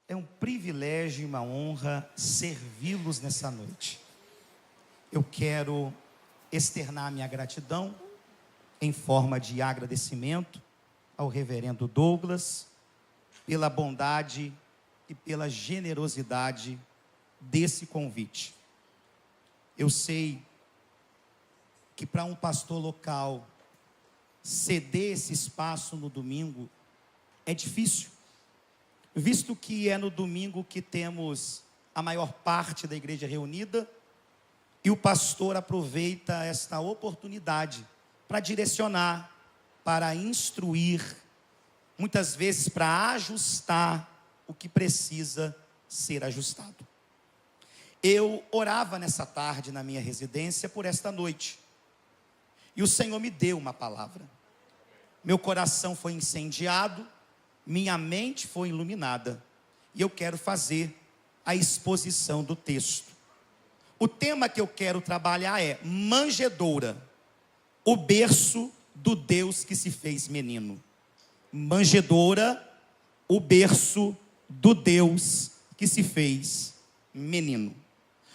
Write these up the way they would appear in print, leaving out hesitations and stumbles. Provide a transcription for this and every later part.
É um privilégio e uma honra servi-los nessa noite. Eu quero externar minha gratidão em forma de agradecimento ao reverendo Douglas pela bondade e pela generosidade desse convite. Eu sei que para um pastor local ceder esse espaço no domingo é difícil, visto que é no domingo que temos a maior parte da igreja reunida e o pastor aproveita esta oportunidade para direcionar, para instruir, muitas vezes para ajustar o que precisa ser ajustado. Eu orava nessa tarde na minha residência por esta noite e o Senhor me deu uma palavra. Meu coração foi incendiado, minha mente foi iluminada e eu quero fazer a exposição do texto. O tema que eu quero trabalhar é manjedoura, o berço do Deus que se fez menino. Manjedoura, o berço do Deus que se fez menino.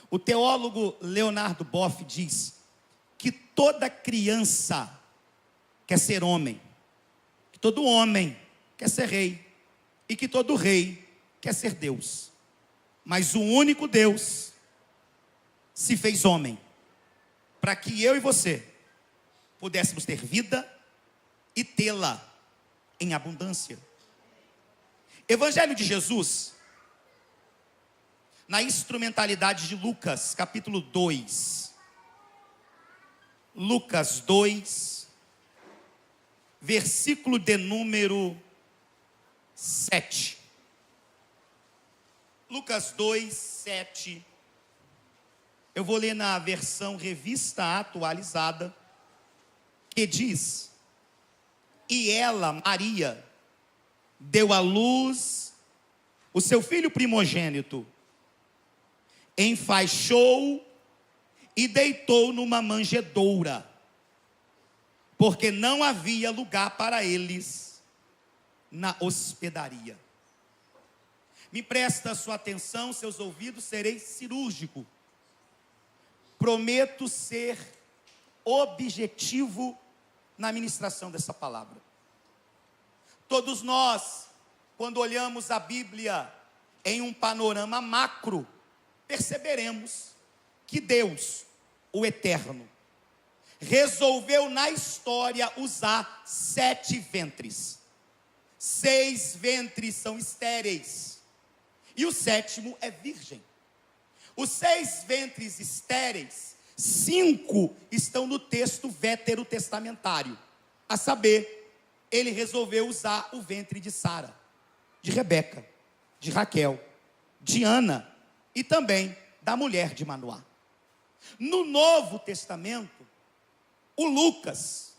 O teólogo Leonardo Boff diz que toda criança quer ser homem, que todo homem quer ser rei, e que todo rei quer ser Deus. Mas o único Deus se fez homem, para que eu e você pudéssemos ter vida e tê-la em abundância. Evangelho de Jesus, na instrumentalidade de Lucas, capítulo 2. Lucas 2, versículo de número 7. Lucas 2, 7. Eu vou ler na versão revista atualizada, que diz: e ela, Maria, deu à luz o seu filho primogênito, enfaixou e deitou numa manjedoura, porque não havia lugar para eles na hospedaria. Me presta sua atenção, seus ouvidos, serei cirúrgico. Prometo ser objetivo na ministração dessa palavra. Todos nós, quando olhamos a Bíblia em um panorama macro, perceberemos que Deus, o Eterno, resolveu na história usar 7 ventres. 6 ventres são estéreis e o 7º é virgem. Os 6 ventres estéreis, 5 estão no texto veterotestamentário. A saber, ele resolveu usar o ventre de Sara, de Rebeca, de Raquel, de Ana e também da mulher de Manoá. No Novo Testamento, o Lucas,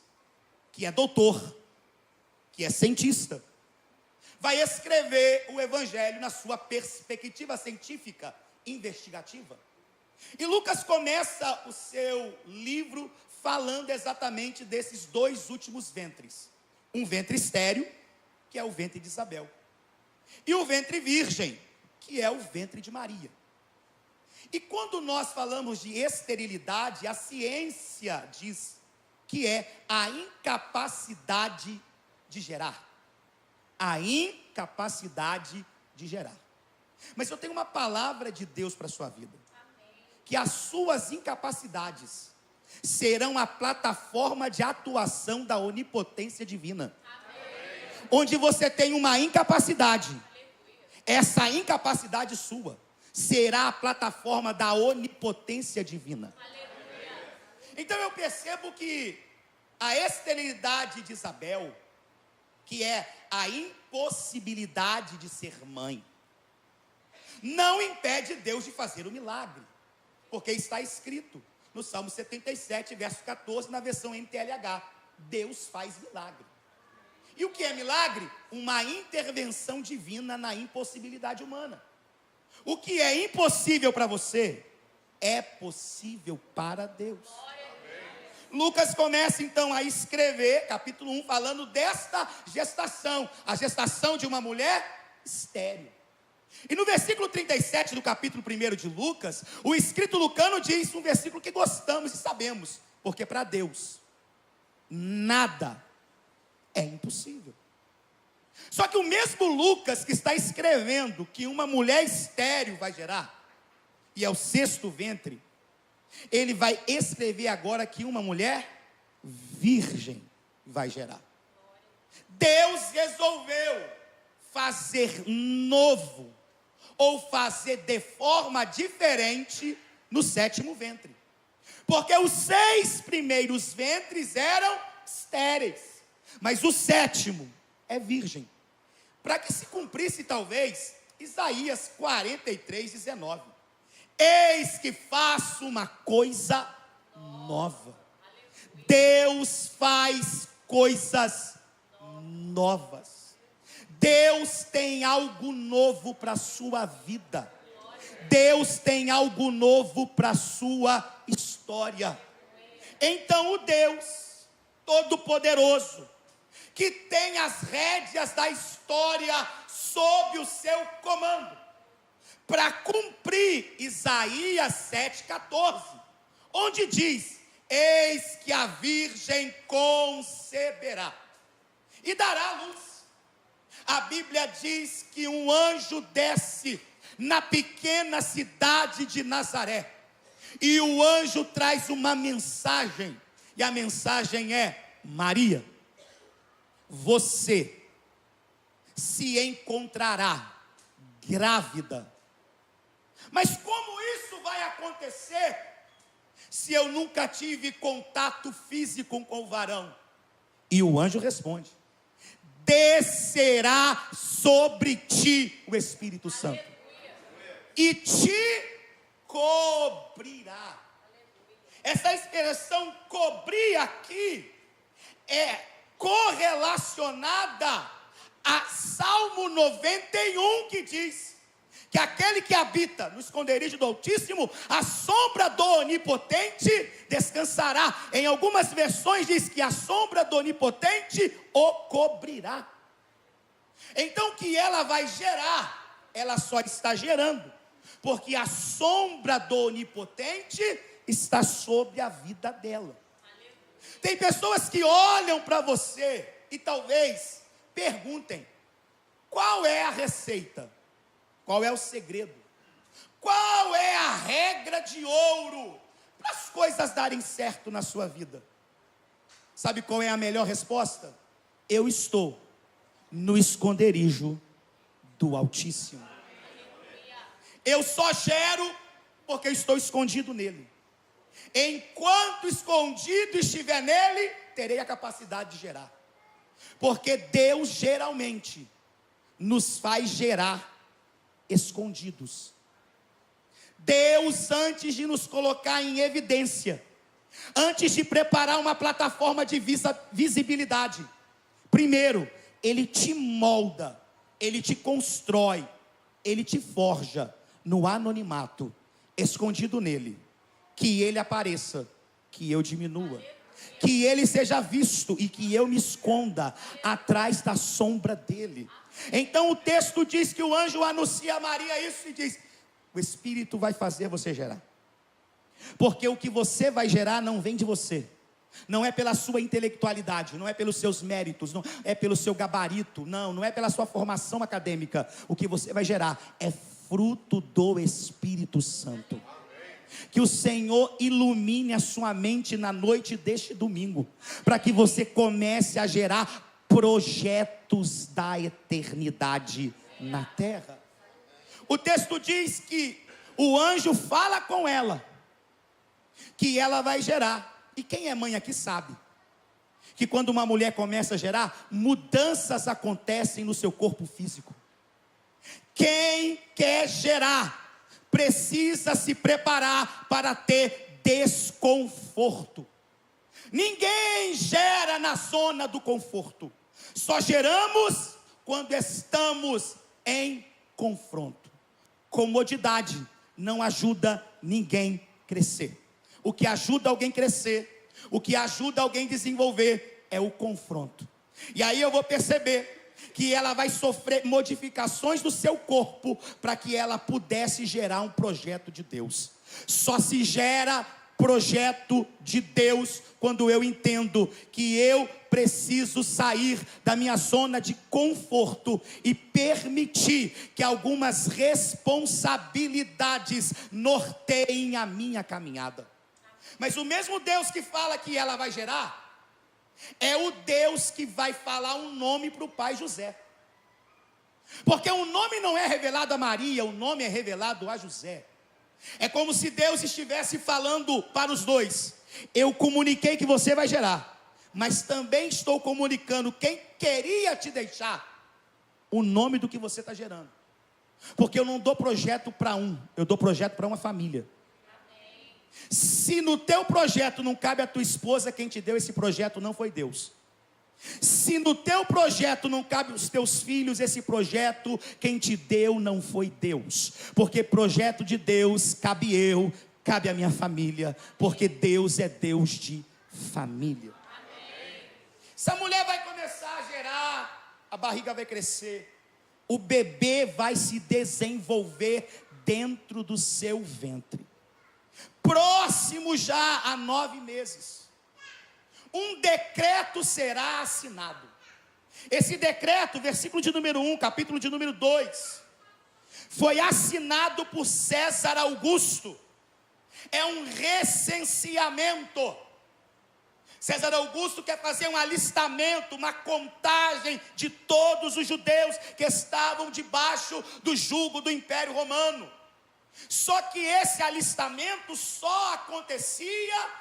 que é doutor, que é cientista, vai escrever o Evangelho na sua perspectiva científica investigativa. E Lucas começa o seu livro falando exatamente desses 2 últimos ventres. Um ventre estéril, que é o ventre de Isabel, e o ventre virgem, que é o ventre de Maria. E quando nós falamos de esterilidade, a ciência diz que é a incapacidade de gerar. A incapacidade de gerar. Mas eu tenho uma palavra de Deus para a sua vida. Que as suas incapacidades serão a plataforma de atuação da onipotência divina. Onde você tem uma incapacidade, essa incapacidade sua será a plataforma da onipotência divina. Então eu percebo que a esterilidade de Isabel, que é a impossibilidade de ser mãe, não impede Deus de fazer o milagre, porque está escrito no Salmo 77, verso 14, na versão NTLH: Deus faz milagre. E o que é milagre? Uma intervenção divina na impossibilidade humana. O que é impossível para você é possível para Deus. Lucas começa então a escrever, capítulo 1, falando desta gestação, a gestação de uma mulher estéril. E no versículo 37 do capítulo 1 de Lucas, o escrito lucano diz um versículo que gostamos e sabemos, porque para Deus nada é impossível. Só que o mesmo Lucas que está escrevendo que uma mulher estéril vai gerar, e é o sexto ventre, ele vai escrever agora que uma mulher virgem vai gerar. Deus resolveu fazer novo, ou fazer de forma diferente no sétimo ventre. Porque os 6 primeiros ventres eram estéreis, mas o sétimo é virgem. Para que se cumprisse talvez Isaías 43:19. Eis que faço uma coisa nova. Deus faz coisas novas. Deus tem algo novo para a sua vida. Deus tem algo novo para a sua história. Então o Deus Todo-Poderoso, que tem as rédeas da história sob o seu comando, para cumprir Isaías 7,14, onde diz: eis que a virgem conceberá e dará à luz. A Bíblia diz que um anjo desce na pequena cidade de Nazaré, e o anjo traz uma mensagem, e a mensagem é: Maria, você se encontrará grávida. Mas como isso vai acontecer se eu nunca tive contato físico com o varão? E o anjo responde: descerá sobre ti o Espírito Santo e te cobrirá. Essa expressão cobrir aqui é correlacionada a Salmo 91, que diz que aquele que habita no esconderijo do Altíssimo, a sombra do Onipotente descansará. Em algumas versões diz que a sombra do Onipotente o cobrirá. Então o que ela vai gerar, ela só está gerando, porque a sombra do Onipotente está sobre a vida dela. Tem pessoas que olham para você e talvez perguntem: qual é a receita? Qual é o segredo? Qual é a regra de ouro para as coisas darem certo na sua vida? Sabe qual é a melhor resposta? Eu estou no esconderijo do Altíssimo. Eu só gero porque estou escondido nele. Enquanto escondido estiver nele, terei a capacidade de gerar. Porque Deus geralmente nos faz gerar escondidos. Deus, antes de nos colocar em evidência, antes de preparar uma plataforma de visibilidade, primeiro, Ele te molda, Ele te constrói, Ele te forja no anonimato, escondido nele. Que Ele apareça, que eu diminua, que Ele seja visto e que eu me esconda atrás da sombra dEle. Então o texto diz que o anjo anuncia a Maria isso e diz: o Espírito vai fazer você gerar. Porque o que você vai gerar não vem de você, não é pela sua intelectualidade, não é pelos seus méritos, não é pelo seu gabarito, não é pela sua formação acadêmica. O que você vai gerar é fruto do Espírito Santo. Que o Senhor ilumine a sua mente na noite deste domingo, para que você comece a gerar projetos da eternidade na terra. O texto diz que o anjo fala com ela, que ela vai gerar. E quem é mãe aqui sabe que quando uma mulher começa a gerar, mudanças acontecem no seu corpo físico. Quem quer gerar precisa se preparar para ter desconforto. Ninguém gera na zona do conforto. Só geramos quando estamos em confronto. Comodidade não ajuda ninguém a crescer. O que ajuda alguém a crescer, o que ajuda alguém a desenvolver é o confronto. E aí eu vou perceber que ela vai sofrer modificações do seu corpo para que ela pudesse gerar um projeto de Deus. Só se gera projeto de Deus quando eu entendo que eu preciso sair da minha zona de conforto e permitir que algumas responsabilidades norteiem a minha caminhada. Mas o mesmo Deus que fala que ela vai gerar é o Deus que vai falar um nome para o pai José. Porque o nome não é revelado a Maria, o nome é revelado a José. É como se Deus estivesse falando para os dois: eu comuniquei que você vai gerar, mas também estou comunicando quem queria te deixar, o nome do que você está gerando. Porque eu não dou projeto para um, eu dou projeto para uma família. Se no teu projeto não cabe a tua esposa, quem te deu esse projeto não foi Deus. Se no teu projeto não cabe os teus filhos, esse projeto, quem te deu não foi Deus. Porque projeto de Deus, cabe eu, cabe a minha família. Porque Deus é Deus de família. Essa mulher vai começar a gerar, a barriga vai crescer, o bebê vai se desenvolver dentro do seu ventre. Próximo já a 9 meses. Um decreto será assinado. Esse decreto, versículo de número 1, capítulo de número 2, foi assinado por César Augusto. É um recenseamento. César Augusto quer fazer um alistamento, uma contagem de todos os judeus que estavam debaixo do jugo do Império Romano. Só que esse alistamento só acontecia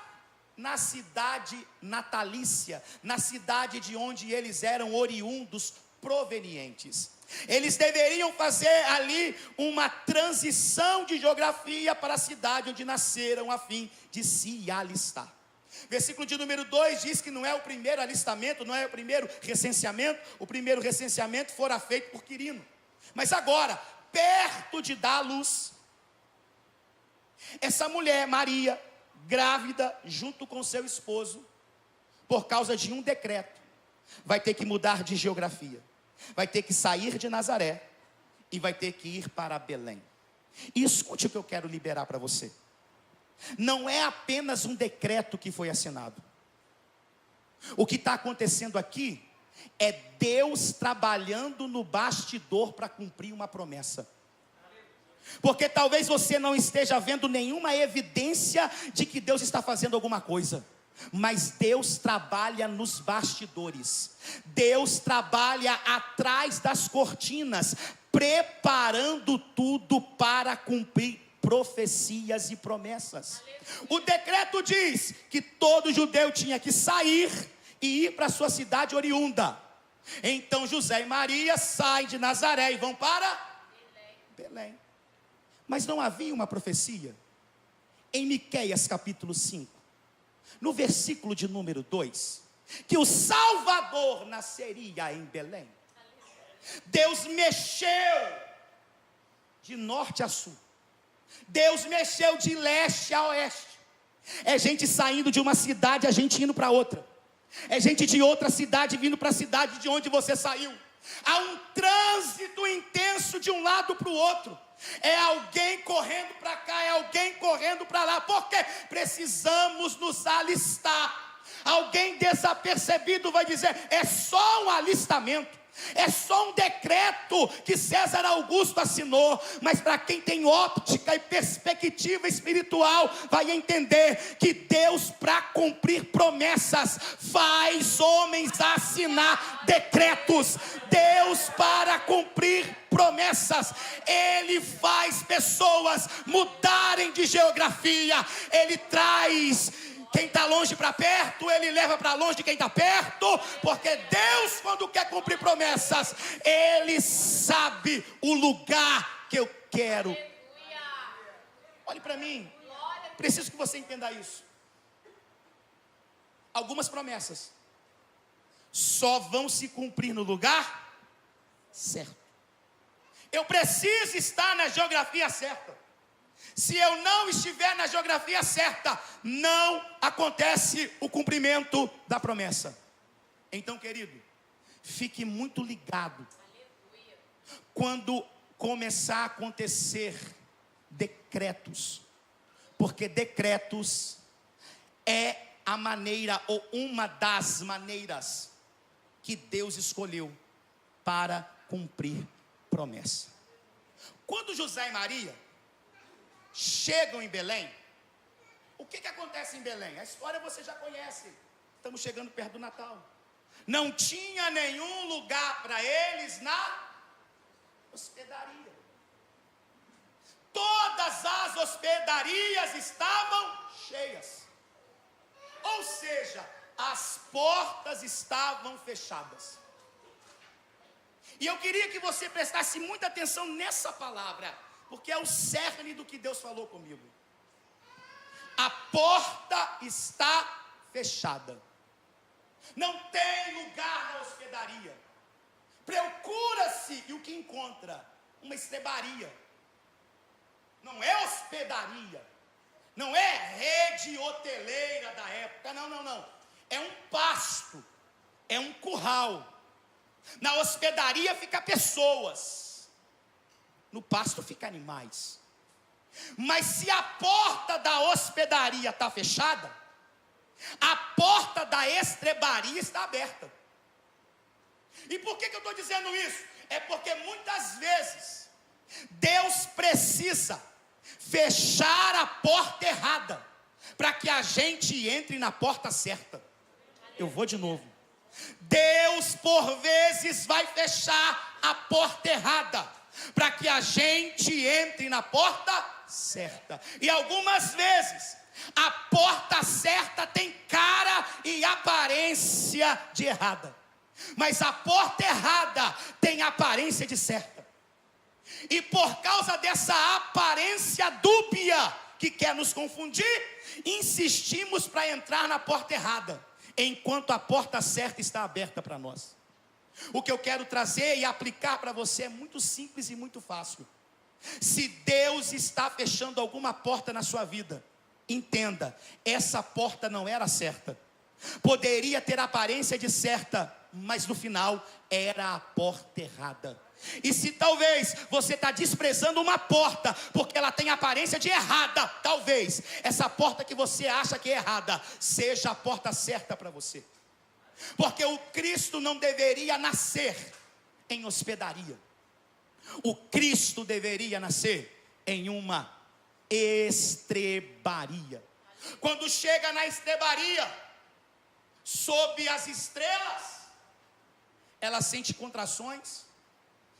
na cidade natalícia, na cidade de onde eles eram oriundos, provenientes. Eles deveriam fazer ali uma transição de geografia para a cidade onde nasceram, a fim de se alistar. Versículo de número 2 diz que não é o primeiro alistamento, não é o primeiro recenseamento. O primeiro recenseamento fora feito por Quirino. Mas agora, perto de dar à luz, essa mulher, Maria, grávida, junto com seu esposo, por causa de um decreto, vai ter que mudar de geografia, vai ter que sair de Nazaré e vai ter que ir para Belém. E escute o que eu quero liberar para você. Não é apenas um decreto que foi assinado. O que está acontecendo aqui é Deus trabalhando no bastidor para cumprir uma promessa. Porque talvez você não esteja vendo nenhuma evidência de que Deus está fazendo alguma coisa, mas Deus trabalha nos bastidores. Deus trabalha atrás das cortinas, preparando tudo para cumprir profecias e promessas. O decreto diz que todo judeu tinha que sair e ir para sua cidade oriunda. Então José e Maria saem de Nazaré e vão para Belém. Mas não havia uma profecia? Em Miqueias capítulo 5, no versículo de número 2, que o Salvador nasceria em Belém. Deus mexeu de norte a sul. Deus mexeu de leste a oeste. É gente saindo de uma cidade, a gente indo para outra. É gente de outra cidade vindo para a cidade de onde você saiu. Há um trânsito intenso de um lado para o outro. É alguém correndo para cá, é alguém correndo para lá. Porque precisamos nos alistar. Alguém desapercebido vai dizer: é só um alistamento, é só um decreto que César Augusto assinou. Mas para quem tem óptica e perspectiva espiritual, vai entender que Deus, para cumprir promessas, faz homens assinar decretos. Deus, para cumprir promessas, Ele faz pessoas mudarem de geografia. Ele traz quem está longe para perto, Ele leva para longe quem está perto. Porque Deus, quando quer cumprir promessas, Ele sabe o lugar que eu quero. Olhe para mim, preciso que você entenda isso. Algumas promessas só vão se cumprir no lugar certo. Eu preciso estar na geografia certa. Se eu não estiver na geografia certa, não acontece o cumprimento da promessa. Então, querido, Fique muito ligado. Quando começar a acontecer decretos, porque decretos é a maneira ou uma das maneiras que Deus escolheu para cumprir promessa. Quando José e Maria chegam em Belém, o que acontece em Belém? A história você já conhece. Estamos chegando perto do Natal. Não tinha nenhum lugar para eles na hospedaria. Todas as hospedarias estavam cheias. Ou seja, as portas estavam fechadas. E eu queria que você prestasse muita atenção nessa palavra, porque é o cerne do que Deus falou comigo. A porta está fechada. Não tem lugar na hospedaria. Procura-se e o que encontra? Uma estrebaria. Não é hospedaria. Não é rede hoteleira da época. Não. É um pasto. É um curral. Na hospedaria fica pessoas. No pasto fica animais. Mas se a porta da hospedaria está fechada, a porta da estrebaria está aberta. E por que eu estou dizendo isso? É porque muitas vezes Deus precisa fechar a porta errada para que a gente entre na porta certa. Eu vou de novo. Deus por vezes vai fechar a porta errada para que a gente entre na porta certa. E algumas vezes a porta certa tem cara e aparência de errada, mas a porta errada tem aparência de certa. E por causa dessa aparência dúbia que quer nos confundir, insistimos para entrar na porta errada, enquanto a porta certa está aberta para nós. O que eu quero trazer e aplicar para você é muito simples e muito fácil. Se Deus está fechando alguma porta na sua vida, entenda, essa porta não era certa. Poderia ter aparência de certa, mas no final era a porta errada. E se talvez você está desprezando uma porta porque ela tem aparência de errada, talvez essa porta que você acha que é errada seja a porta certa para você. Porque o Cristo não deveria nascer em hospedaria. O Cristo deveria nascer em uma estrebaria. Quando chega na estrebaria, sob as estrelas, ela sente contrações,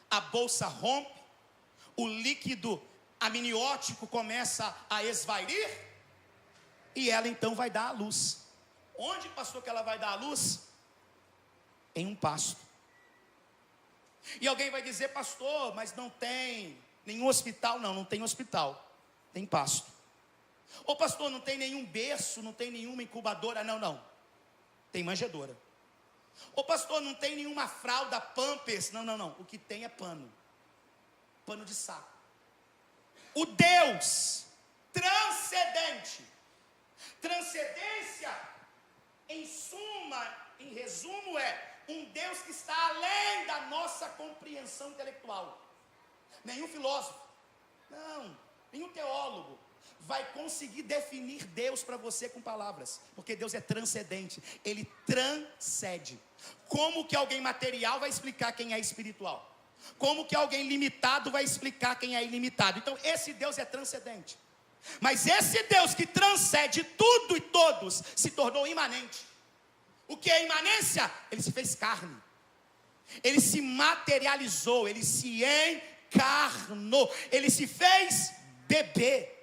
a bolsa rompe, o líquido amniótico começa a esvairir, e ela então vai dar à luz. Onde, pastor, que ela vai dar à luz? Em um pasto. E alguém vai dizer, pastor, mas não tem nenhum hospital. Não tem hospital, tem pasto. Ô pastor, não tem nenhum berço, não tem nenhuma incubadora. Não, tem manjedoura. Ô pastor, não tem nenhuma fralda Pampers. Não, o que tem é pano de saco. O Deus transcendente, transcendência, em resumo é um Deus que está além da nossa compreensão intelectual. Nenhum filósofo, nenhum teólogo vai conseguir definir Deus para você com palavras, porque Deus é transcendente, Ele transcende. Como que alguém material vai explicar quem é espiritual? Como que alguém limitado vai explicar quem é ilimitado? Então esse Deus é transcendente. Mas esse Deus que transcende tudo e todos se tornou imanente. O que é imanência? Ele se fez carne. Ele se materializou, ele se encarnou, ele se fez bebê.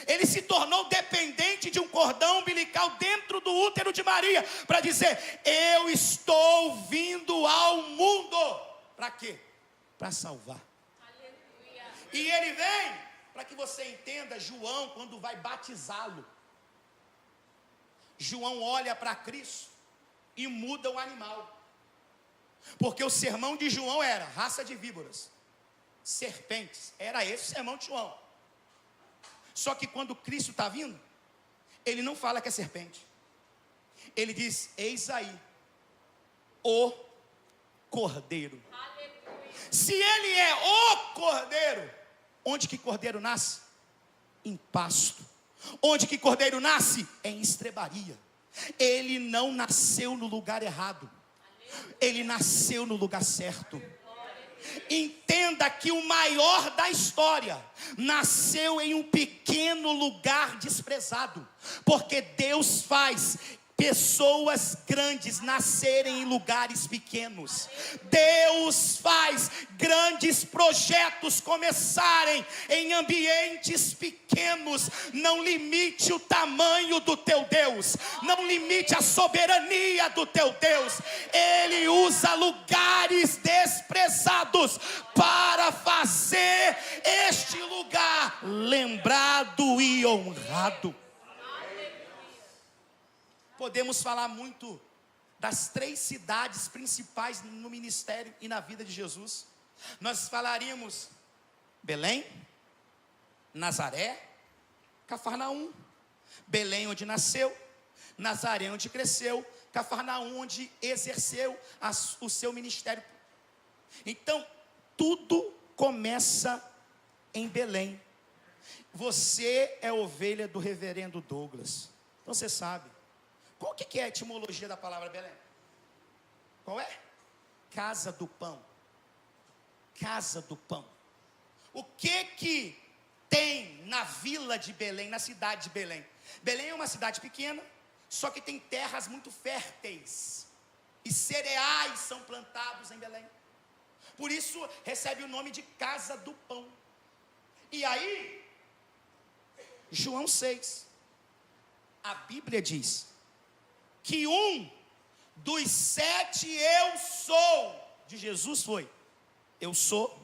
Ele se tornou dependente de um cordão umbilical dentro do útero de Maria, para dizer, eu estou vindo ao mundo. Para quê? Para salvar. Aleluia. E ele vem, para que você entenda, João, quando vai batizá-lo, João olha para Cristo e muda o animal. Porque o sermão de João era raça de víboras, serpentes. Era esse o sermão de João. Só que quando Cristo está vindo, ele não fala que é serpente. Ele diz, eis aí o Cordeiro. Se ele é o Cordeiro, onde que Cordeiro nasce? Em pasto. Onde que Cordeiro nasce? Em estrebaria. Ele não nasceu no lugar errado. Ele nasceu no lugar certo. Entenda que o maior da história nasceu em um pequeno lugar desprezado, porque Deus faz pessoas grandes nascerem em lugares pequenos. Deus faz grandes projetos começarem em ambientes pequenos. Não limite o tamanho do teu Deus, não limite a soberania do teu Deus. Ele usa lugares desprezados para fazer este lugar lembrado e honrado. Podemos falar muito das 3 cidades principais no ministério e na vida de Jesus. Nós falaríamos Belém, Nazaré, Cafarnaum. Belém, onde nasceu; Nazaré, onde cresceu; Cafarnaum, onde exerceu o seu ministério. Então, tudo começa em Belém. Você é ovelha do reverendo Douglas. Então você sabe. Qual que é a etimologia da palavra Belém? Qual é? Casa do pão. Casa do pão. O que tem na vila de Belém, na cidade de Belém? Belém é uma cidade pequena, só que tem terras muito férteis. E cereais são plantados em Belém. Por isso recebe o nome de Casa do Pão. E aí, João 6, a Bíblia diz que um dos 7 eu sou de Jesus foi: eu sou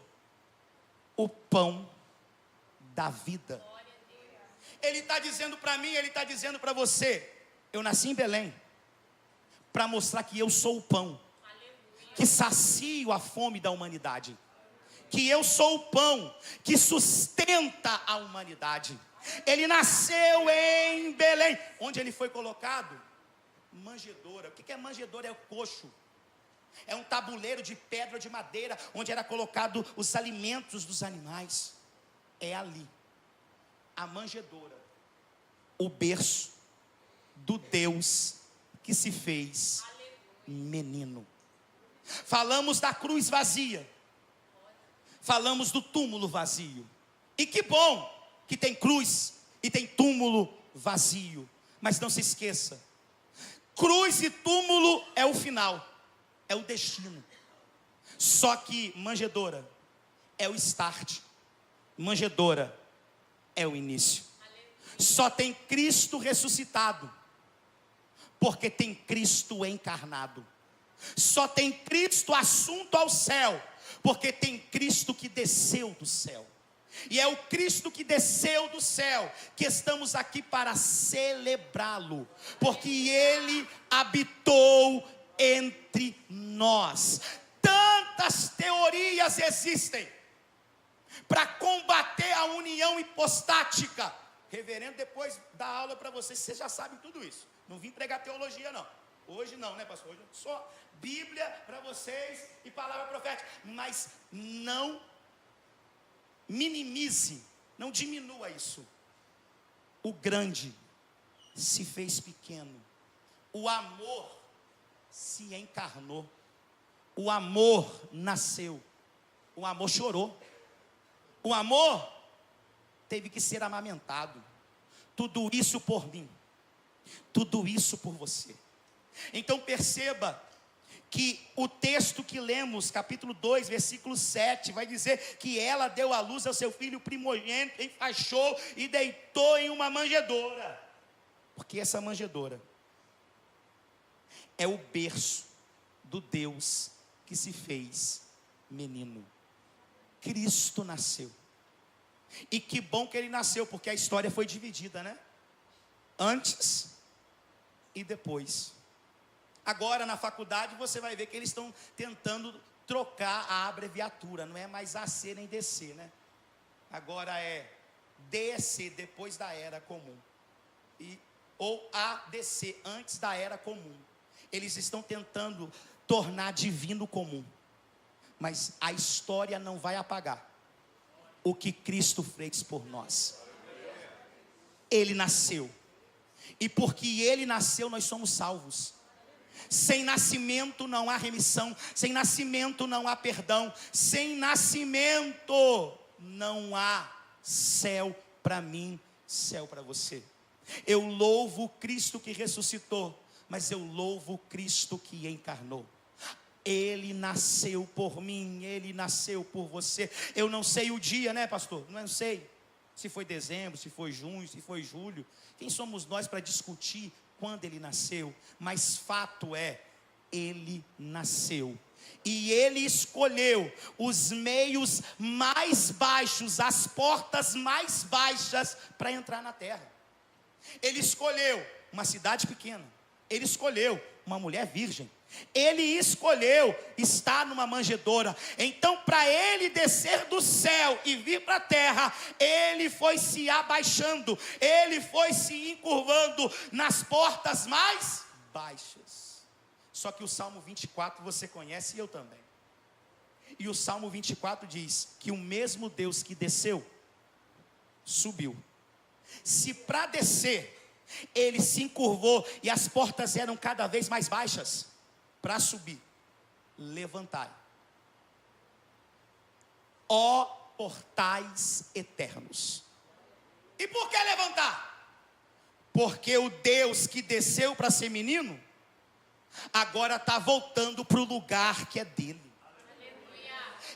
o pão da vida. Ele está dizendo para mim, ele está dizendo para você: eu nasci em Belém para mostrar que eu sou o pão que sacio a fome da humanidade, que eu sou o pão que sustenta a humanidade. Ele nasceu em Belém. Onde ele foi colocado? Manjedoura. O que é manjedoura? É o coxo. É um tabuleiro de pedra ou de madeira, onde era colocado os alimentos dos animais. É ali a manjedoura, o berço do Deus que se fez menino. Falamos da cruz vazia, falamos do túmulo vazio. E que bom que tem cruz e tem túmulo vazio. Mas não se esqueça, cruz e túmulo é o final, é o destino. Só que manjedoura é o start, manjedoura é o início. Só tem Cristo ressuscitado porque tem Cristo encarnado. Só tem Cristo assunto ao céu porque tem Cristo que desceu do céu. E é o Cristo que desceu do céu que estamos aqui para celebrá-lo, porque Ele habitou entre nós. Tantas teorias existem para combater a união hipostática. Reverendo, depois da aula para vocês já sabem tudo isso. Não vim pregar teologia não. Hoje não, né, pastor? Hoje só Bíblia para vocês e palavra profética. Mas não minimize, não diminua isso. O grande se fez pequeno. O amor se encarnou. O amor nasceu. O amor chorou. O amor teve que ser amamentado. Tudo isso por mim. Tudo isso por você. Então perceba que o texto que lemos, capítulo 2, versículo 7, vai dizer que ela deu à luz ao seu filho primogênito, enfaixou e deitou em uma manjedoura. Porque essa manjedoura é o berço do Deus que se fez menino. Cristo nasceu. E que bom que ele nasceu, porque a história foi dividida, né? Antes e depois. Agora na faculdade você vai ver que eles estão tentando trocar a abreviatura. Não é mais AC nem DC, né? Agora é DC, depois da era comum. Ou ADC, antes da era comum. Eles estão tentando tornar divino comum. mas a história não vai apagar o que Cristo fez por nós. Ele nasceu, e porque Ele nasceu, nós somos salvos. Sem nascimento não há remissão, sem nascimento não há perdão, sem nascimento não há céu para mim, céu para você. Eu louvo o Cristo que ressuscitou, mas eu louvo o Cristo que encarnou. Ele nasceu por mim, Ele nasceu por você. Eu não sei o dia, né, pastor? Não sei se foi dezembro, se foi junho, se foi julho. Quem somos nós para discutir quando Ele nasceu? Mas fato é, Ele nasceu. E Ele escolheu os meios mais baixos, as portas mais baixas para entrar na terra. Ele escolheu uma cidade pequena. Ele escolheu uma mulher virgem. Ele escolheu estar numa manjedoura. Então, para Ele descer do céu e vir para a terra, Ele foi se abaixando, Ele foi se encurvando nas portas mais baixas. Só que o Salmo 24 você conhece e eu também. E o Salmo 24 diz que o mesmo Deus que desceu, subiu. Se para descer Ele se encurvou e as portas eram cada vez mais baixas, para subir, levantai, ó portais eternos. E por que levantar? Porque o Deus que desceu para ser menino, agora está voltando para o lugar que é dele.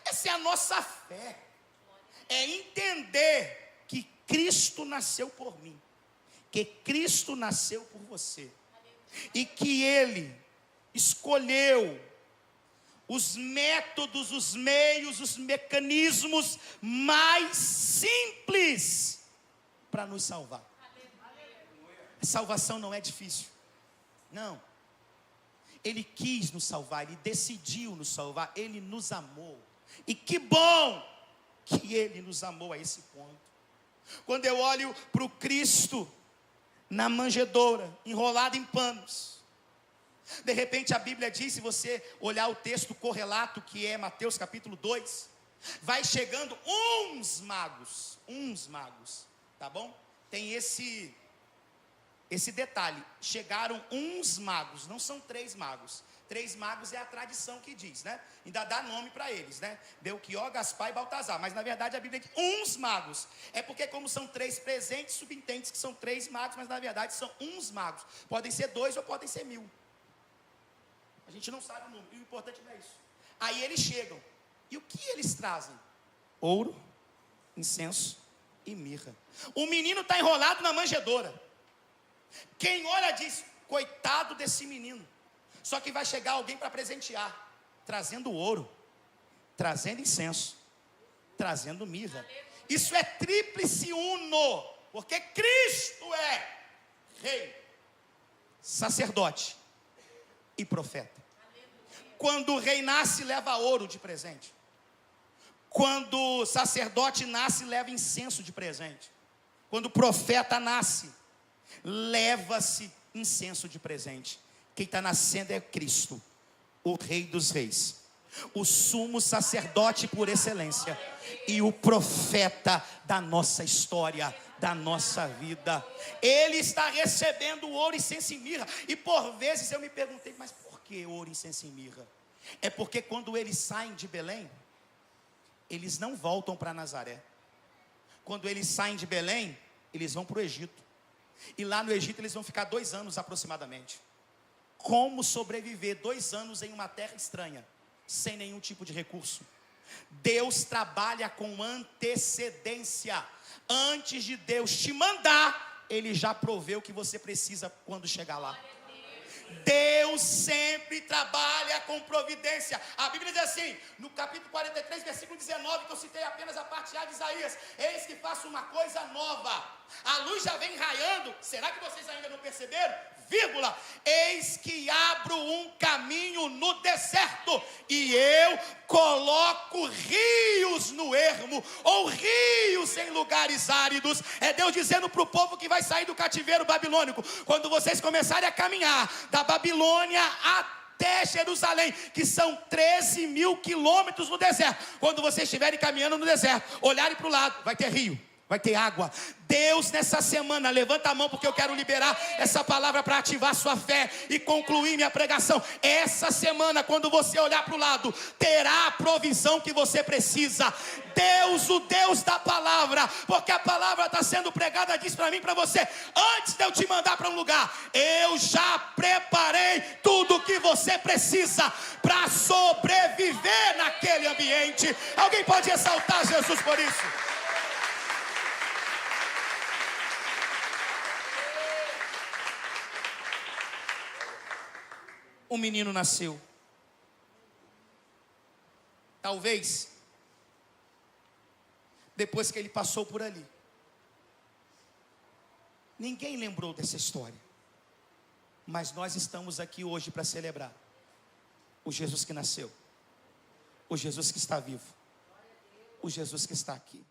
Essa é a nossa fé, é entender que Cristo nasceu por mim, que Cristo nasceu por você, e que Ele escolheu os métodos, os meios, os mecanismos mais simples para nos salvar. A salvação não é difícil, não. Ele quis nos salvar, Ele decidiu nos salvar, Ele nos amou. E que bom que Ele nos amou a esse ponto. Quando eu olho para o Cristo na manjedoura, enrolado em panos, de repente a Bíblia diz, se você olhar o texto correlato, que é Mateus capítulo 2, vai chegando uns magos, tá bom? Tem esse detalhe, chegaram uns magos, não são 3 magos. 3 magos é a tradição que diz, né? Ainda dá nome para eles, né? Belchior, Gaspar e Baltazar. Mas na verdade a Bíblia diz uns magos. É porque como são 3 presentes, subentende que são 3 magos, mas na verdade são uns magos. Podem ser 2 ou podem ser 1000. A gente não sabe o número, e o importante não é isso. Aí eles chegam, e o que eles trazem? Ouro, incenso e mirra. O menino está enrolado na manjedoura. Quem olha diz, coitado desse menino. Só que vai chegar alguém para presentear, trazendo ouro, trazendo incenso, trazendo mirra. Isso é tríplice uno, porque Cristo é rei, sacerdote e profeta. Quando o rei nasce, leva ouro de presente. Quando o sacerdote nasce, leva incenso de presente. Quando o profeta nasce, leva-se incenso de presente. Quem está nascendo é Cristo, o Rei dos Reis, o sumo sacerdote por excelência e o profeta da nossa história, da nossa vida. Ele está recebendo ouro, incenso e mirra. E por vezes eu me perguntei, mas por que ouro, incenso e mirra? É porque quando eles saem de Belém, eles não voltam para Nazaré. Quando eles saem de Belém, eles vão para o Egito. E lá no Egito eles vão ficar 2 anos aproximadamente. Como sobreviver 2 anos em uma terra estranha, sem nenhum tipo de recurso? Deus trabalha com antecedência. Antes de Deus te mandar, Ele já proveu o que você precisa quando chegar lá. Deus sempre trabalha com providência. A Bíblia diz assim, no capítulo 43, versículo 19, que eu citei apenas a parte A de Isaías: eis que faço uma coisa nova, a luz já vem raiando. Será que vocês ainda não perceberam? Vírgula, eis que abro um caminho no deserto, e eu coloco rios no ermo, ou rios em lugares áridos. É Deus dizendo para o povo que vai sair do cativeiro babilônico: quando vocês começarem a caminhar da Babilônia até Jerusalém, que são 13 mil quilômetros no deserto. Quando vocês estiverem caminhando no deserto, olharem para o lado, vai ter rio, vai ter água. Deus, nessa semana, levanta a mão, porque eu quero liberar essa palavra para ativar sua fé e concluir minha pregação. Essa semana, quando você olhar para o lado, terá a provisão que você precisa. Deus, o Deus da palavra, porque a palavra está sendo pregada, diz para mim e para você: antes de eu te mandar para um lugar, eu já preparei tudo o que você precisa para sobreviver naquele ambiente. Alguém pode exaltar Jesus por isso? Um menino nasceu. Talvez, depois que ele passou por ali, ninguém lembrou dessa história. Mas nós estamos aqui hoje para celebrar o Jesus que nasceu, o Jesus que está vivo, o Jesus que está aqui.